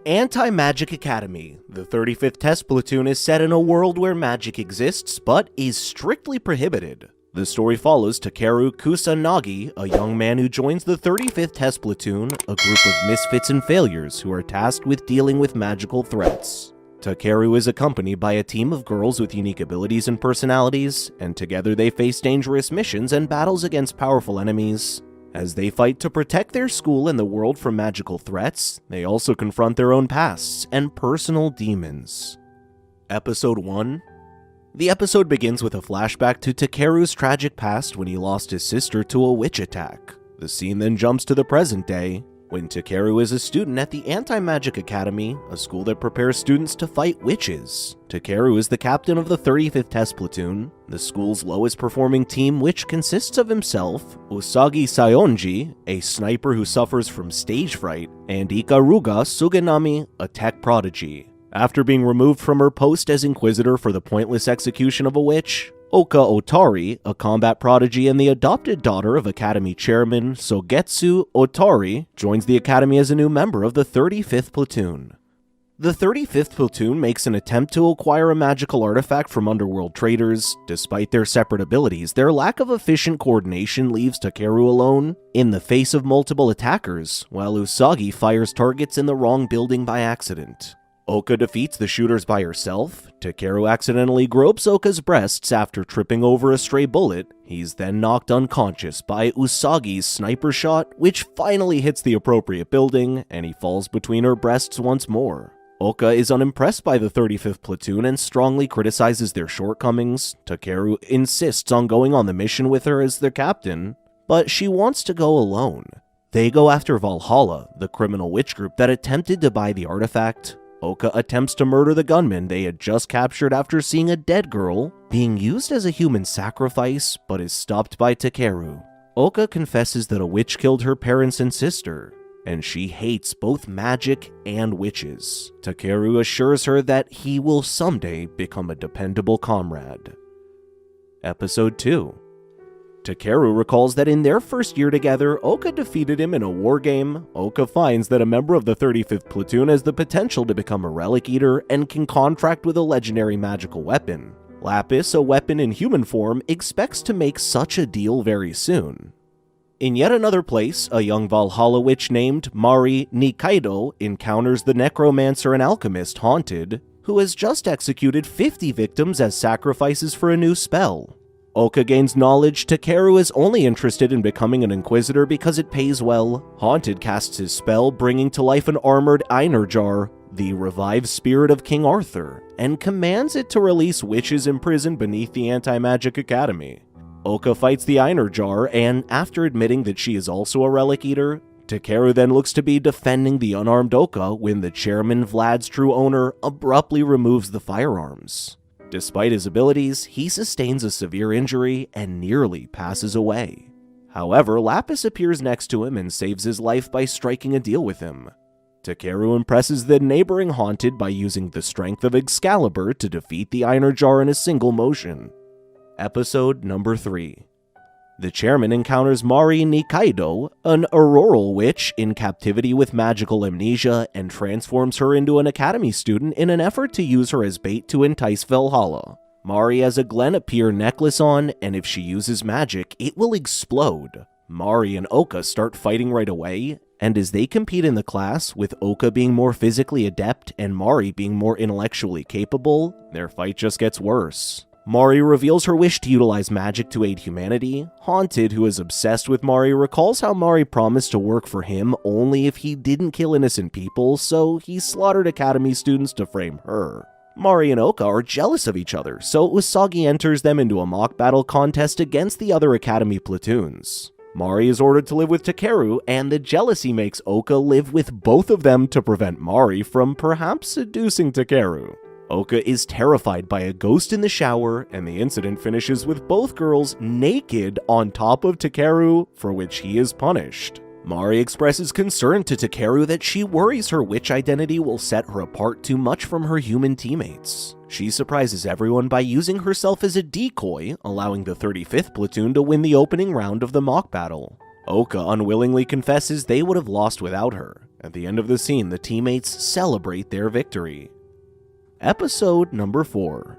Anti-Magic Academy. The 35th Test Platoon is set in a world where magic exists, but is strictly prohibited. The story follows Takeru Kusanagi, a young man who joins the 35th Test Platoon, a group of misfits and failures who are tasked with dealing with magical threats. Takeru is accompanied by a team of girls with unique abilities and personalities, and together they face dangerous missions and battles against powerful enemies. As they fight to protect their school and the world from magical threats, they also confront their own pasts and personal demons. Episode 1. The episode begins with a flashback to Takeru's tragic past when he lost his sister to a witch attack. The scene then jumps to the present day, when Takeru is a student at the Anti-Magic Academy, a school that prepares students to fight witches. Takeru is the captain of the 35th Test Platoon, the school's lowest performing team, which consists of himself, Usagi Sayonji, a sniper who suffers from stage fright, and Ikaruga Suganami, a tech prodigy. After being removed from her post as Inquisitor for the pointless execution of a witch, Oka Otari, a combat prodigy and the adopted daughter of Academy Chairman Sogetsu Otari, joins the Academy as a new member of the 35th Platoon. The 35th Platoon makes an attempt to acquire a magical artifact from underworld traders. Despite their separate abilities, their lack of efficient coordination leaves Takeru alone in the face of multiple attackers, while Usagi fires targets in the wrong building by accident. Oka defeats the shooters by herself. Takeru accidentally gropes Oka's breasts after tripping over a stray bullet. He's then knocked unconscious by Usagi's sniper shot, which finally hits the appropriate building, and he falls between her breasts once more. Oka is unimpressed by the 35th Platoon and strongly criticizes their shortcomings. Takeru insists on going on the mission with her as their captain, but she wants to go alone. They go after Valhalla, the criminal witch group that attempted to buy the artifact. Oka attempts to murder the gunman they had just captured after seeing a dead girl being used as a human sacrifice, but is stopped by Takeru. Oka confesses that a witch killed her parents and sister, and she hates both magic and witches. Takeru assures her that he will someday become a dependable comrade. Episode 2. Takeru recalls that in their first year together, Oka defeated him in a war game. Oka finds that a member of the 35th Platoon has the potential to become a relic eater and can contract with a legendary magical weapon. Lapis, a weapon in human form, expects to make such a deal very soon. In yet another place, a young Valhalla witch named Mari Nikaido encounters the necromancer and alchemist Haunted, who has just executed 50 victims as sacrifices for a new spell. Oka gains knowledge Takeru is only interested in becoming an Inquisitor because it pays well. Haunted casts his spell, bringing to life an armored Einar jar, the revived spirit of King Arthur, and commands it to release witches imprisoned beneath the Anti-Magic Academy. Oka fights the Einar jar, and after admitting that she is also a relic eater, Takeru then looks to be defending the unarmed Oka when the chairman, Vlad's true owner, abruptly removes the firearms. Despite his abilities, he sustains a severe injury and nearly passes away. However, Lapis appears next to him and saves his life by striking a deal with him. Takeru impresses the neighboring Haunted by using the strength of Excalibur to defeat the Einar jar in a single motion. Episode number 3. The chairman encounters Mari Nikaido, an auroral witch in captivity with magical amnesia, and transforms her into an academy student in an effort to use her as bait to entice Valhalla. Mari has a Glenapir necklace on, and if she uses magic, it will explode. Mari and Oka start fighting right away, and as they compete in the class, with Oka being more physically adept and Mari being more intellectually capable, their fight just gets worse. Mari reveals her wish to utilize magic to aid humanity. Haunted, who is obsessed with Mari, recalls how Mari promised to work for him only if he didn't kill innocent people, so he slaughtered Academy students to frame her. Mari and Oka are jealous of each other, so Usagi enters them into a mock battle contest against the other Academy platoons. Mari is ordered to live with Takeru, and the jealousy makes Oka live with both of them to prevent Mari from perhaps seducing Takeru. Oka is terrified by a ghost in the shower, and the incident finishes with both girls naked on top of Takeru, for which he is punished. Mari expresses concern to Takeru that she worries her witch identity will set her apart too much from her human teammates. She surprises everyone by using herself as a decoy, allowing the 35th Platoon to win the opening round of the mock battle. Oka unwillingly confesses they would have lost without her. At the end of the scene, the teammates celebrate their victory. Episode number 4.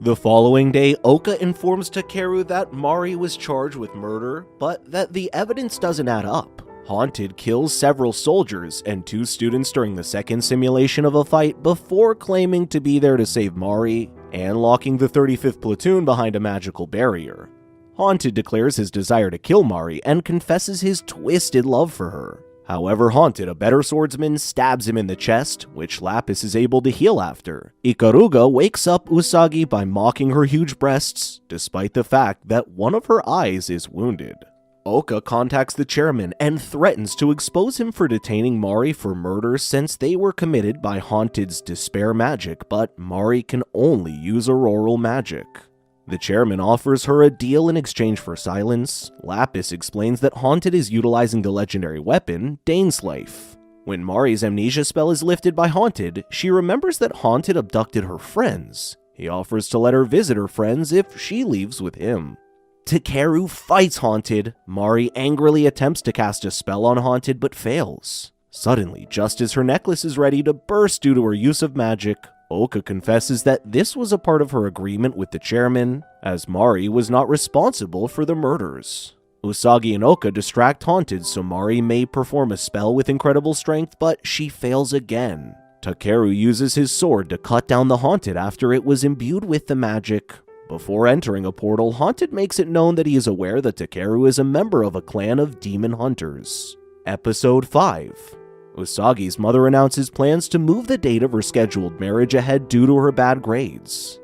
The following day, Oka informs Takeru that Mari was charged with murder, but that the evidence doesn't add up. Haunted kills several soldiers and 2 students during the second simulation of a fight before claiming to be there to save Mari and locking the 35th platoon behind a magical barrier. Haunted declares his desire to kill Mari and confesses his twisted love for her. However, Haunted, a better swordsman, stabs him in the chest, which Lapis is able to heal after. Ikaruga wakes up Usagi by mocking her huge breasts, despite the fact that one of her eyes is wounded. Oka contacts the chairman and threatens to expose him for detaining Mari for murder since they were committed by Haunted's despair magic, but Mari can only use auroral magic. The chairman offers her a deal in exchange for silence. Lapis explains that Haunted is utilizing the legendary weapon, Dane's Life. When Mari's amnesia spell is lifted by Haunted, she remembers that Haunted abducted her friends. He offers to let her visit her friends if she leaves with him. Takeru fights Haunted. Mari angrily attempts to cast a spell on Haunted but fails. Suddenly, just as her necklace is ready to burst due to her use of magic, Oka confesses that this was a part of her agreement with the chairman, as Mari was not responsible for the murders. Usagi and Oka distract Haunted so Mari may perform a spell with incredible strength, but she fails again. Takeru uses his sword to cut down the Haunted after it was imbued with the magic. Before entering a portal, Haunted makes it known that he is aware that Takeru is a member of a clan of demon hunters. Episode 5. Usagi's mother announces plans to move the date of her scheduled marriage ahead due to her bad grades.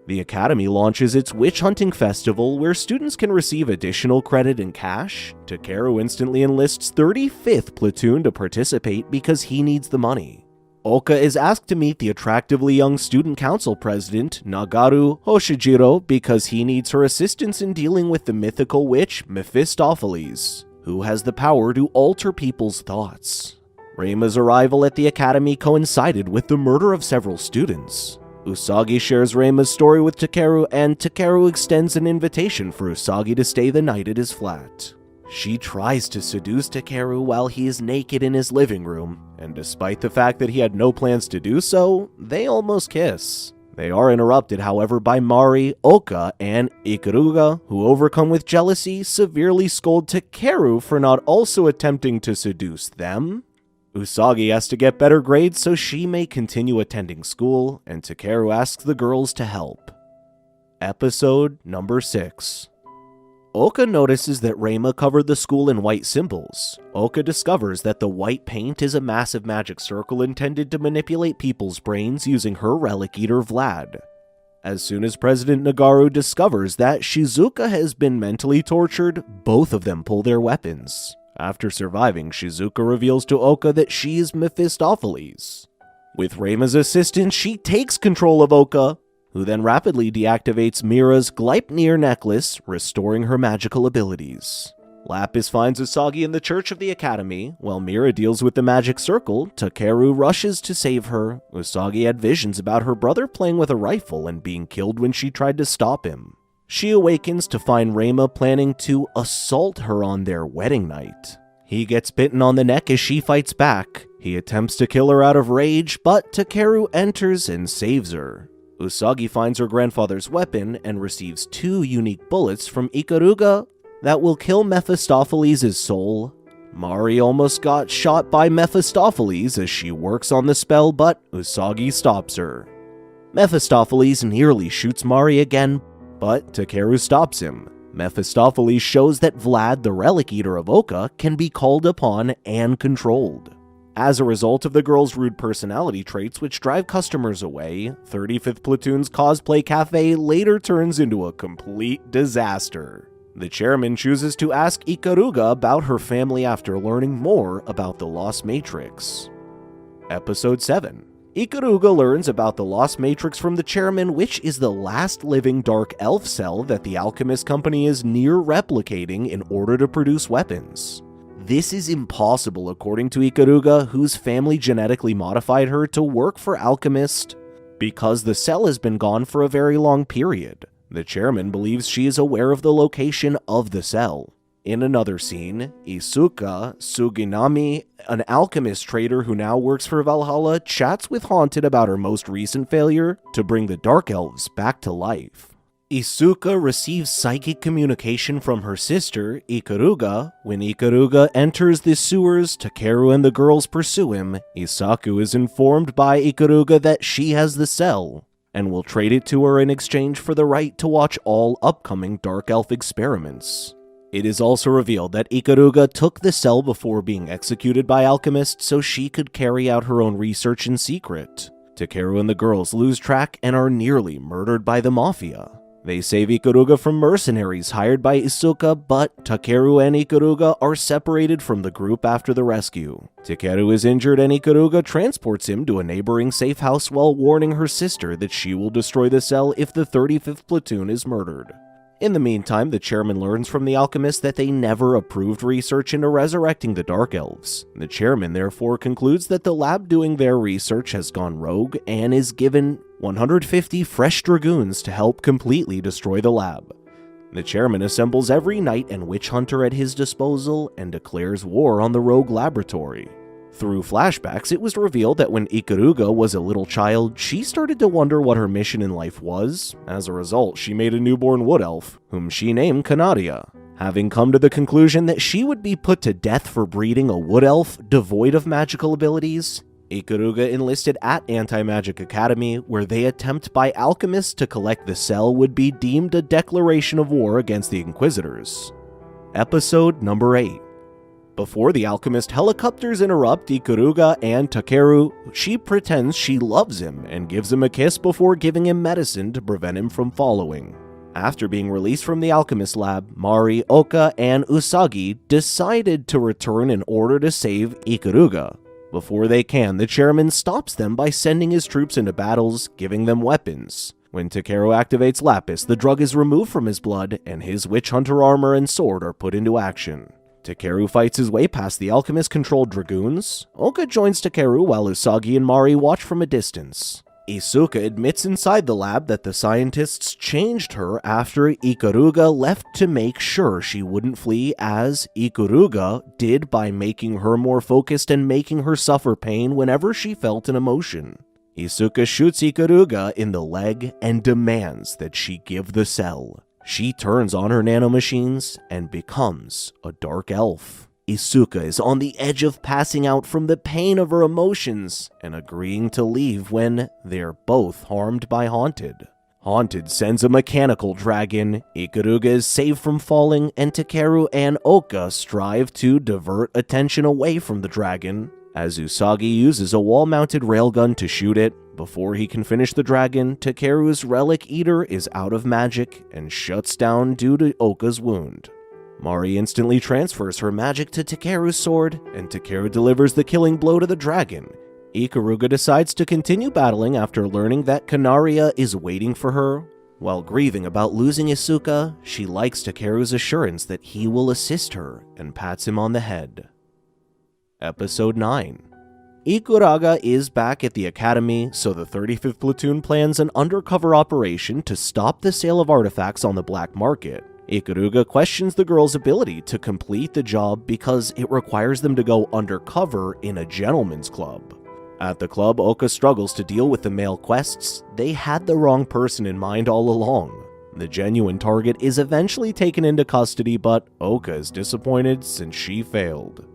The Academy launches its witch hunting festival where students can receive additional credit in cash. Takeru instantly enlists 35th Platoon to participate because he needs the money. Oka is asked to meet the attractively young student council president, Nagaru Hoshijiro, because he needs her assistance in dealing with the mythical witch Mephistopheles, who has the power to alter people's thoughts. Reima's arrival at the academy coincided with the murder of several students. Usagi shares Reima's story with Takeru, and Takeru extends an invitation for Usagi to stay the night at his flat. She tries to seduce Takeru while he is naked in his living room, and despite the fact that he had no plans to do so, they almost kiss. They are interrupted, however, by Mari, Oka, and Ikaruga, who, overcome with jealousy, severely scold Takeru for not also attempting to seduce them. Usagi has to get better grades so she may continue attending school, and Takeru asks the girls to help. Episode number 6. Oka notices that Reima covered the school in white symbols. Oka discovers that the white paint is a massive magic circle intended to manipulate people's brains using her relic eater Vlad. As soon as President Nagaru discovers that Shizuka has been mentally tortured, both of them pull their weapons. After surviving, Shizuka reveals to Oka that she is Mephistopheles. With Reima's assistance, she takes control of Oka, who then rapidly deactivates Mira's Gleipnir necklace, restoring her magical abilities. Lapis finds Usagi in the church of the academy. While Mira deals with the magic circle, Takeru rushes to save her. Usagi had visions about her brother playing with a rifle and being killed when she tried to stop him. She awakens to find Reima planning to assault her on their wedding night. He gets bitten on the neck as she fights back. He attempts to kill her out of rage, but Takeru enters and saves her. Usagi finds her grandfather's weapon and receives 2 unique bullets from Ikaruga that will kill Mephistopheles' soul. Mari almost got shot by Mephistopheles as she works on the spell, but Usagi stops her. Mephistopheles nearly shoots Mari again, but Takeru stops him. Mephistopheles shows that Vlad, the relic eater of Oka, can be called upon and controlled. As a result of the girl's rude personality traits which drive customers away, 35th Platoon's cosplay cafe later turns into a complete disaster. The chairman chooses to ask Ikaruga about her family after learning more about the Lost Matrix. Episode 7. Ikaruga learns about the Lost Matrix from the chairman, which is the last living dark elf cell that the alchemist company is near replicating in order to produce weapons. This is impossible according to Ikaruga, whose family genetically modified her to work for Alchemist, because the cell has been gone for a very long period. The chairman believes she is aware of the location of the cell. In another scene, Isuka Suginami, an alchemist trader who now works for Valhalla, chats with Haunted about her most recent failure to bring the Dark Elves back to life. Isuka receives psychic communication from her sister, Ikaruga. When Ikaruga enters the sewers, Takeru and the girls pursue him. Isaku is informed by Ikaruga that she has the cell, and will trade it to her in exchange for the right to watch all upcoming Dark Elf experiments. It is also revealed that Ikaruga took the cell before being executed by alchemists so she could carry out her own research in secret. Takeru and the girls lose track and are nearly murdered by the mafia. They save Ikaruga from mercenaries hired by Isuka, but Takeru and Ikaruga are separated from the group after the rescue. Takeru is injured and Ikaruga transports him to a neighboring safe house while warning her sister that she will destroy the cell if the 35th platoon is murdered. In the meantime, the chairman learns from the alchemist that they never approved research into resurrecting the Dark Elves. The chairman therefore concludes that the lab doing their research has gone rogue and is given 150 fresh dragoons to help completely destroy the lab. The chairman assembles every knight and witch hunter at his disposal and declares war on the rogue laboratory. Through flashbacks, it was revealed that when Ikaruga was a little child, she started to wonder what her mission in life was. As a result, she made a newborn wood elf, whom she named Canadia. Having come to the conclusion that she would be put to death for breeding a wood elf devoid of magical abilities, Ikaruga enlisted at Anti-Magic Academy, where they attempt by alchemists to collect the cell would be deemed a declaration of war against the Inquisitors. Episode number 8. Before the alchemist helicopters interrupt Ikaruga and Takeru, she pretends she loves him and gives him a kiss before giving him medicine to prevent him from following. After being released from the alchemist lab, Mari, Oka, and Usagi decided to return in order to save Ikaruga. Before they can, the chairman stops them by sending his troops into battles, giving them weapons. When Takeru activates Lapis, the drug is removed from his blood, and his witch hunter armor and sword are put into action. Takeru fights his way past the alchemist-controlled dragoons. Oka joins Takeru while Usagi and Mari watch from a distance. Isuka admits inside the lab that the scientists changed her after Ikaruga left to make sure she wouldn't flee, as Ikaruga did by making her more focused and making her suffer pain whenever she felt an emotion. Isuka shoots Ikaruga in the leg and demands that she give the cell. She turns on her nanomachines and becomes a dark elf. Isuka is on the edge of passing out from the pain of her emotions and agreeing to leave when they're both harmed by Haunted. Haunted sends a mechanical dragon, Ikaruga is saved from falling, and Takeru and Oka strive to divert attention away from the dragon, as Usagi uses a wall-mounted railgun to shoot it. Before he can finish the dragon, Takeru's relic eater is out of magic and shuts down due to Oka's wound. Mari instantly transfers her magic to Takeru's sword, and Takeru delivers the killing blow to the dragon. Ikaruga decides to continue battling after learning that Canaria is waiting for her. While grieving about losing Isuka, she likes Takeru's assurance that he will assist her and pats him on the head. Episode 9. Ikuraga is back at the academy, so the 35th platoon plans an undercover operation to stop the sale of artifacts on the black market. Ikaruga questions the girls' ability to complete the job because it requires them to go undercover in a gentleman's club. At the club, Oka struggles to deal with the male quests. They had the wrong person in mind all along. The genuine target is eventually taken into custody, but Oka is disappointed since she failed.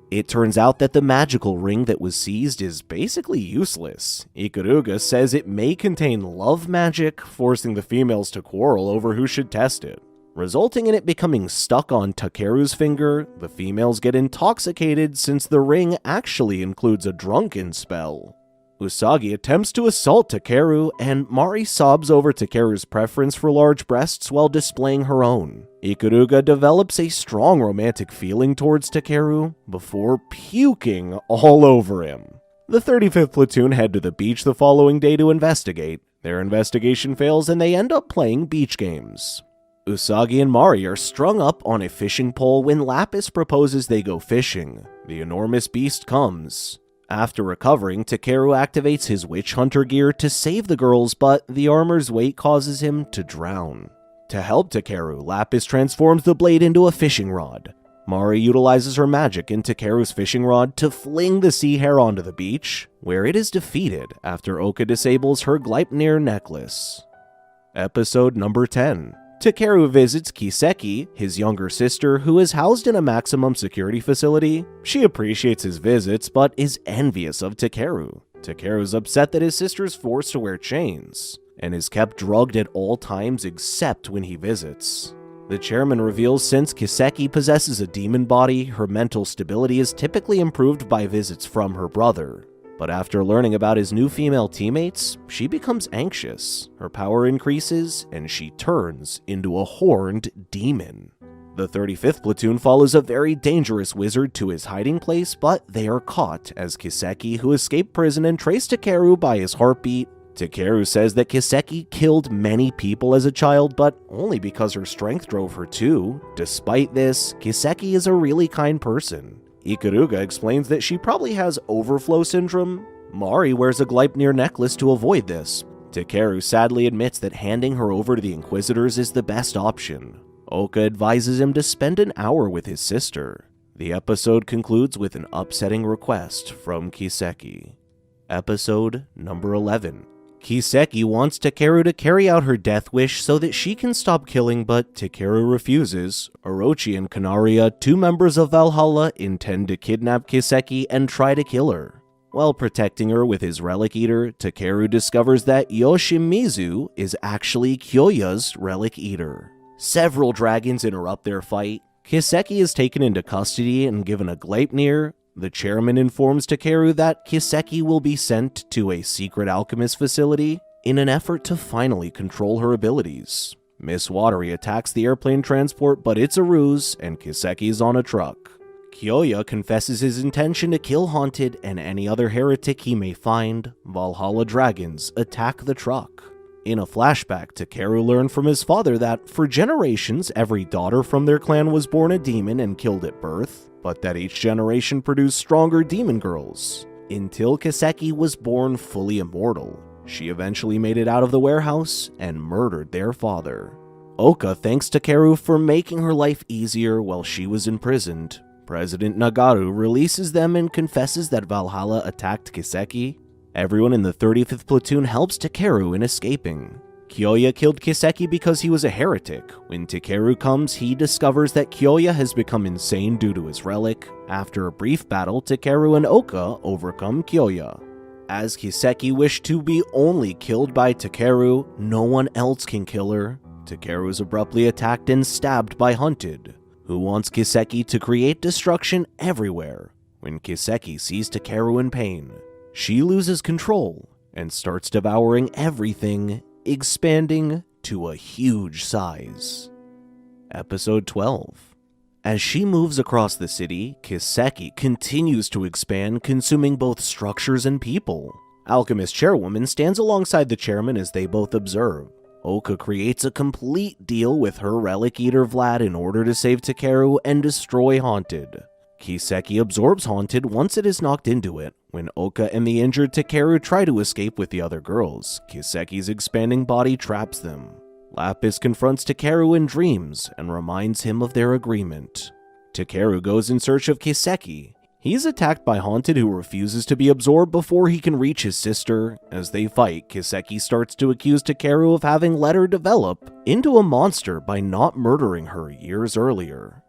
It turns out that the magical ring that was seized is basically useless. Ikaruga says it may contain love magic, forcing the females to quarrel over who should test it. Resulting in it becoming stuck on Takeru's finger, the females get intoxicated since the ring actually includes a drunken spell. Usagi attempts to assault Takeru, and Mari sobs over Takeru's preference for large breasts while displaying her own. Ikaruga develops a strong romantic feeling towards Takeru before puking all over him. The 35th platoon head to the beach the following day to investigate. Their investigation fails and they end up playing beach games. Usagi and Mari are strung up on a fishing pole when Lapis proposes they go fishing. The enormous beast comes. After recovering, Takeru activates his witch hunter gear to save the girls, but the armor's weight causes him to drown. To help Takeru, Lapis transforms the blade into a fishing rod. Mari utilizes her magic in Takeru's fishing rod to fling the sea hare onto the beach, where it is defeated after Oka disables her Gleipnir necklace. Episode number 10. Takeru visits Kiseki, his younger sister, who is housed in a maximum security facility. She appreciates his visits, but is envious of Takeru. Takeru's upset that his sister is forced to wear chains, and is kept drugged at all times except when he visits. The chairman reveals since Kiseki possesses a demon body, her mental stability is typically improved by visits from her brother. But after learning about his new female teammates, she becomes anxious, her power increases, and she turns into a horned demon. The 35th platoon follows a very dangerous wizard to his hiding place, but they are caught as Kiseki, who escaped prison and traced Takeru by his heartbeat. Takeru says that Kiseki killed many people as a child, but only because her strength drove her to. Despite this, Kiseki is a really kind person. Ikaruga explains that she probably has overflow syndrome. Mari wears a Gleipnir necklace to avoid this. Takeru sadly admits that handing her over to the Inquisitors is the best option. Oka advises him to spend an hour with his sister. The episode concludes with an upsetting request from Kiseki. Episode number 11. Kiseki wants Takeru to carry out her death wish so that she can stop killing, but Takeru refuses. Orochi and Kanaria, two members of Valhalla, intend to kidnap Kiseki and try to kill her. While protecting her with his relic eater, Takeru discovers that Yoshimizu is actually Kyoya's relic eater. Several dragons interrupt their fight. Kiseki is taken into custody and given a Gleipnir. The chairman informs Takeru that Kiseki will be sent to a secret alchemist facility in an effort to finally control her abilities. Miss Watery attacks the airplane transport, but it's a ruse, and Kiseki is on a truck. Kyoya confesses his intention to kill Haunted and any other heretic he may find. Valhalla dragons attack the truck. In a flashback, Takeru learned from his father that, for generations, every daughter from their clan was born a demon and killed at birth, but that each generation produced stronger demon girls, until Kiseki was born fully immortal. She eventually made it out of the warehouse and murdered their father. Oka thanks Takeru for making her life easier while she was imprisoned. President Nagaru releases them and confesses that Valhalla attacked Kiseki. Everyone in the 35th platoon helps Takeru in escaping. Kyoya killed Kiseki because he was a heretic. When Takeru comes, he discovers that Kyoya has become insane due to his relic. After a brief battle, Takeru and Oka overcome Kyoya. As Kiseki wished to be only killed by Takeru, no one else can kill her. Takeru is abruptly attacked and stabbed by Hunted, who wants Kiseki to create destruction everywhere. When Kiseki sees Takeru in pain, she loses control and starts devouring everything, expanding to a huge size. Episode 12. As she moves across the city, Kiseki continues to expand, consuming both structures and people. Alchemist Chairwoman stands alongside the chairman as they both observe. Oka creates a complete deal with her relic eater Vlad in order to save Takeru and destroy Haunted. Kiseki absorbs Haunted once it is knocked into it. When Oka and the injured Takeru try to escape with the other girls, Kiseki's expanding body traps them. Lapis confronts Takeru in dreams and reminds him of their agreement. Takeru goes in search of Kiseki. He's attacked by Haunted, who refuses to be absorbed before he can reach his sister. As they fight, Kiseki starts to accuse Takeru of having let her develop into a monster by not murdering her years earlier.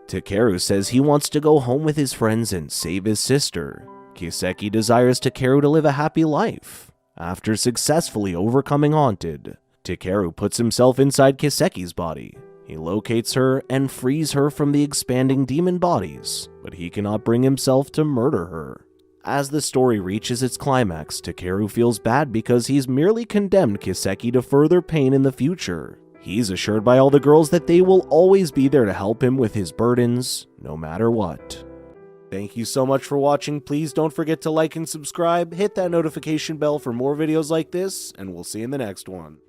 Takeru says he wants to go home with his friends and save his sister. Kiseki desires Takeru to live a happy life. After successfully overcoming Haunted, Takeru puts himself inside Kiseki's body. He locates her and frees her from the expanding demon bodies, but he cannot bring himself to murder her. As the story reaches its climax, Takeru feels bad because he's merely condemned Kiseki to further pain in the future. He's assured by all the girls that they will always be there to help him with his burdens, no matter what. Thank you so much for watching. Please don't forget to like and subscribe, hit that notification bell for more videos like this, and we'll see you in the next one.